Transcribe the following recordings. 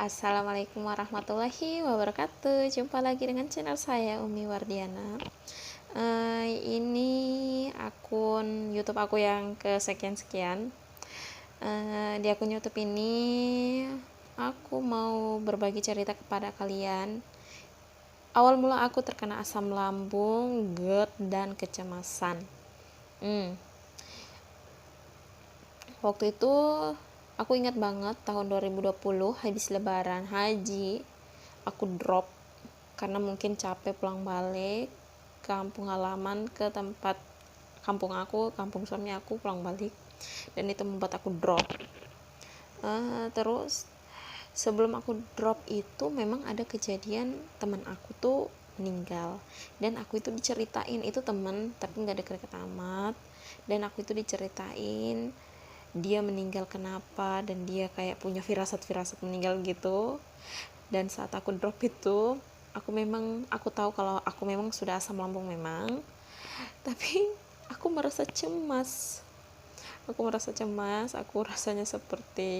Assalamualaikum warahmatullahi wabarakatuh. Jumpa lagi dengan channel saya Umi Wardiana. Ini akun YouTube aku yang kesekian-sekian. Di akun YouTube ini aku mau berbagi cerita kepada kalian. Awal mula aku terkena asam lambung, GERD, dan kecemasan. Waktu itu aku ingat banget tahun 2020 habis lebaran haji, aku drop karena mungkin capek pulang balik kampung halaman ke tempat kampung aku, kampung suami aku pulang balik, dan itu membuat aku drop. Terus sebelum aku drop itu memang ada kejadian teman aku tuh meninggal, dan aku itu diceritain, itu teman tapi nggak deket-deket amat, dan aku itu diceritain dia meninggal kenapa, dan dia kayak punya firasat-firasat meninggal gitu. Dan saat aku drop itu aku tahu kalau aku memang sudah asam lambung memang, tapi aku merasa cemas, aku rasanya seperti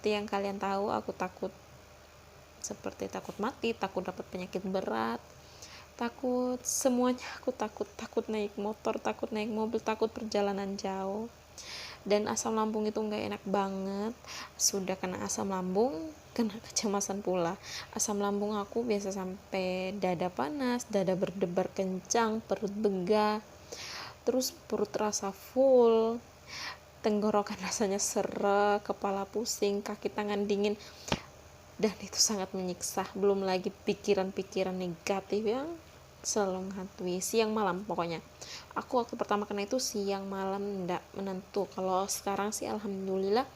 yang kalian tahu, aku takut mati, takut dapat penyakit berat, takut semuanya, aku takut naik motor, takut naik mobil, takut perjalanan jauh. Dan asam lambung itu nggak enak banget. Sudah kena asam lambung, kena kecemasan pula. Asam lambung aku biasa sampai dada panas, dada berdebar kencang, perut begah, terus perut rasa full, tenggorokan rasanya seret, kepala pusing, kaki tangan dingin, dan itu sangat menyiksa. Belum lagi pikiran-pikiran negatif yang selalu menghantui siang malam. Pokoknya aku waktu pertama kena itu siang malam, ndak menentu. Kalau sekarang sih alhamdulillah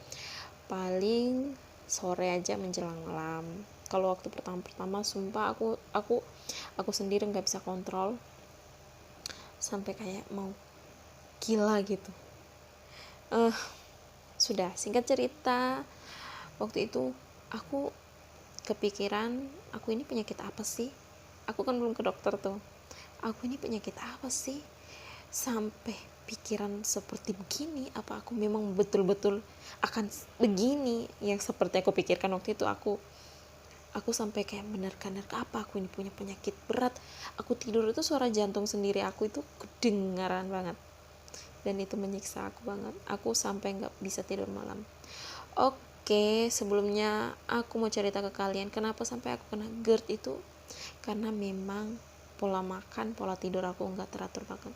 paling sore aja menjelang malam. Kalau waktu pertama sumpah aku sendiri nggak bisa kontrol, sampai kayak mau gila gitu. Sudah, singkat cerita, waktu itu aku kepikiran, aku ini penyakit apa sih? Aku kan belum ke dokter tuh. Aku ini penyakit apa sih? Sampai pikiran seperti begini, apa aku memang betul-betul akan begini yang seperti aku pikirkan waktu itu. Aku sampai kayak menerka-nerka, apa aku ini punya penyakit berat. Aku tidur itu suara jantung sendiri aku itu kedengaran banget, dan itu menyiksa aku banget. Aku sampai nggak bisa tidur malam. Oke, sebelumnya aku mau cerita ke kalian kenapa sampai aku kena GERD itu. Karena memang pola makan, pola tidur aku nggak teratur banget.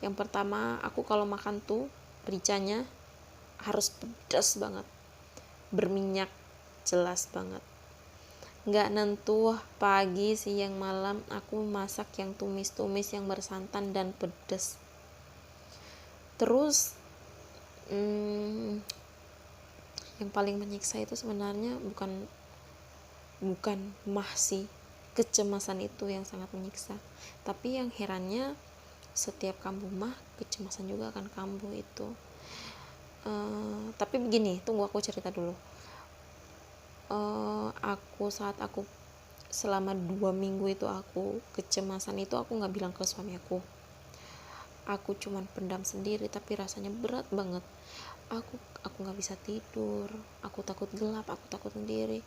Yang pertama, aku kalau makan tuh ricanya harus pedas banget, berminyak jelas banget, nggak nentu pagi, siang, malam. Aku masak yang tumis-tumis, yang bersantan dan pedas. Terus yang paling menyiksa itu sebenarnya bukan mah sih, kecemasan itu yang sangat menyiksa. Tapi yang herannya, setiap kambuh mah kecemasan juga akan kambuh itu. Tapi begini, tunggu aku cerita dulu. Saat aku selama 2 minggu itu aku kecemasan itu, aku nggak bilang ke suami aku cuman pendam sendiri, tapi rasanya berat banget. Aku nggak bisa tidur, aku takut gelap, aku takut sendiri,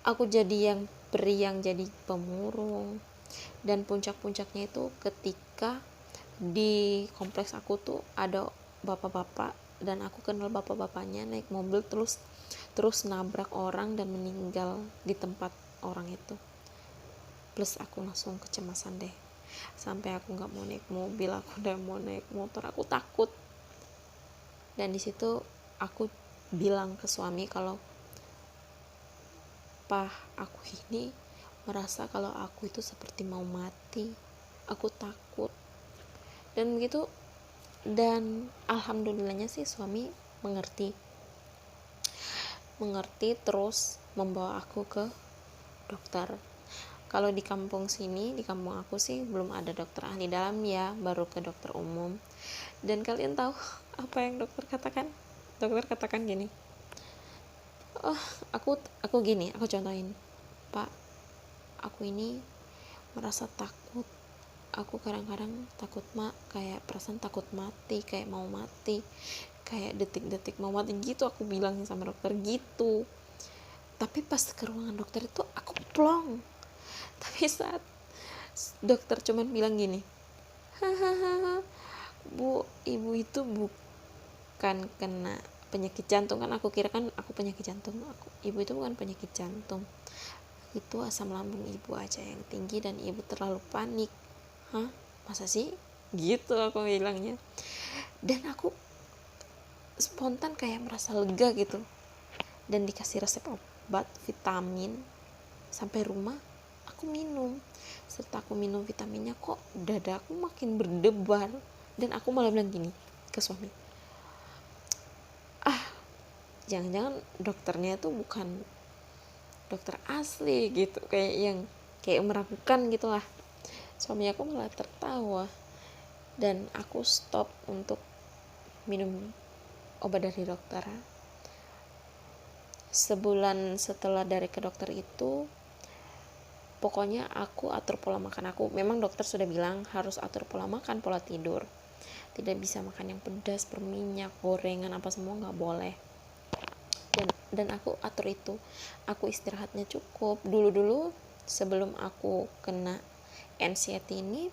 aku jadi yang periang, jadi pemurung. Dan puncak-puncaknya itu ketika di kompleks aku tuh ada bapak-bapak, dan aku kenal bapak-bapaknya naik mobil terus nabrak orang dan meninggal di tempat orang itu. Plus aku langsung kecemasan deh, sampai aku nggak mau naik mobil, aku udah mau naik motor, aku takut. Dan di situ aku bilang ke suami kalau, "Pah, aku ini merasa kalau aku itu seperti mau mati, aku takut." Dan begitu, dan alhamdulillahnya sih suami mengerti, terus membawa aku ke dokter. Kalau di kampung aku sih belum ada dokter ahli dalam ya, baru ke dokter umum. Dan kalian tahu apa yang dokter katakan? Dokter katakan gini, aku contohin, "Pak, aku ini merasa takut. Aku kadang-kadang takut kayak perasaan takut mati, kayak mau mati, kayak detik-detik mau mati gitu, aku bilangnya sama dokter gitu. Tapi pas ke ruangan dokter itu aku plong. Tapi saat dokter cuman bilang gini, hahaha bu, ibu itu bukan kena penyakit jantung. Kan aku kira kan aku penyakit jantung, ibu itu bukan penyakit jantung, itu asam lambung ibu aja yang tinggi dan ibu terlalu panik. Hah, masa sih gitu aku bilangnya. Dan aku spontan kayak merasa lega gitu, dan dikasih resep obat vitamin. Sampai rumah aku minum, serta aku minum vitaminnya kok dada aku makin berdebar. Dan aku malah bilang gini ke suami, jangan-jangan dokternya itu bukan dokter asli gitu, kayak yang kayak meragukan gitulah. Suami aku malah tertawa, dan aku stop untuk minum obat dari dokter. Sebulan setelah dari ke dokter itu, pokoknya aku atur pola makan aku. Memang dokter sudah bilang harus atur pola makan, pola tidur, tidak bisa makan yang pedas, berminyak, gorengan, apa semua nggak boleh. Dan aku atur itu. Aku istirahatnya cukup. Dulu sebelum aku kena anxiety ini,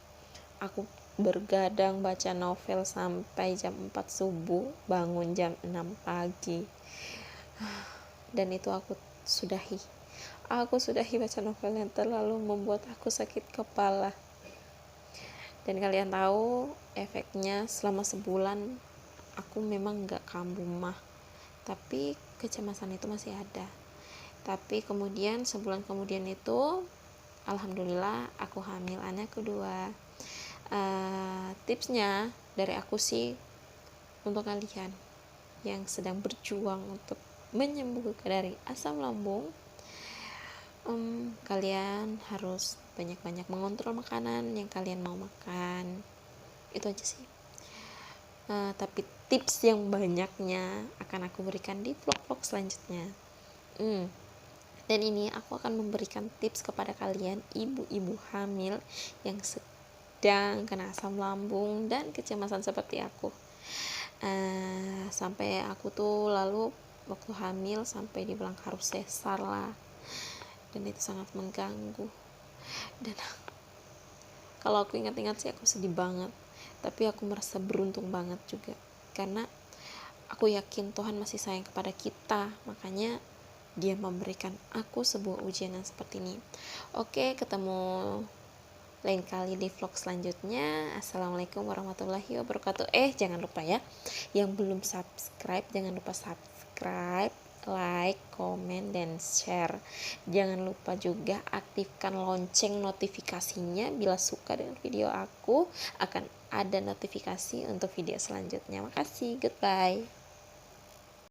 aku bergadang baca novel sampai jam 4 subuh, bangun jam 6 pagi. Dan itu aku sudahi baca novel yang terlalu membuat aku sakit kepala. Dan kalian tahu efeknya selama sebulan aku memang gak kambuh mah, tapi kecemasan itu masih ada. Tapi kemudian sebulan kemudian itu alhamdulillah aku hamil anak kedua. Tipsnya dari aku sih, untuk kalian yang sedang berjuang untuk menyembuhkan dari asam lambung, kalian harus banyak-banyak mengontrol makanan yang kalian mau makan. Itu aja sih. Tapi tips yang banyaknya akan aku berikan di vlog-vlog selanjutnya. Dan ini aku akan memberikan tips kepada kalian ibu-ibu hamil yang sedang kena asam lambung dan kecemasan seperti aku. Sampai aku tuh lalu waktu hamil sampai dibilang harus sesar lah, dan itu sangat mengganggu. Dan kalau aku ingat-ingat sih aku sedih banget, tapi aku merasa beruntung banget juga, karena aku yakin Tuhan masih sayang kepada kita, makanya Dia memberikan aku sebuah ujian yang seperti ini. Oke, ketemu lain kali di vlog selanjutnya. Assalamualaikum warahmatullahi wabarakatuh. Jangan lupa ya, yang belum subscribe jangan lupa subscribe, like, komen, dan share. Jangan lupa juga aktifkan lonceng notifikasinya. Bila suka dengan video aku, akan ada notifikasi untuk video selanjutnya. Makasih, goodbye.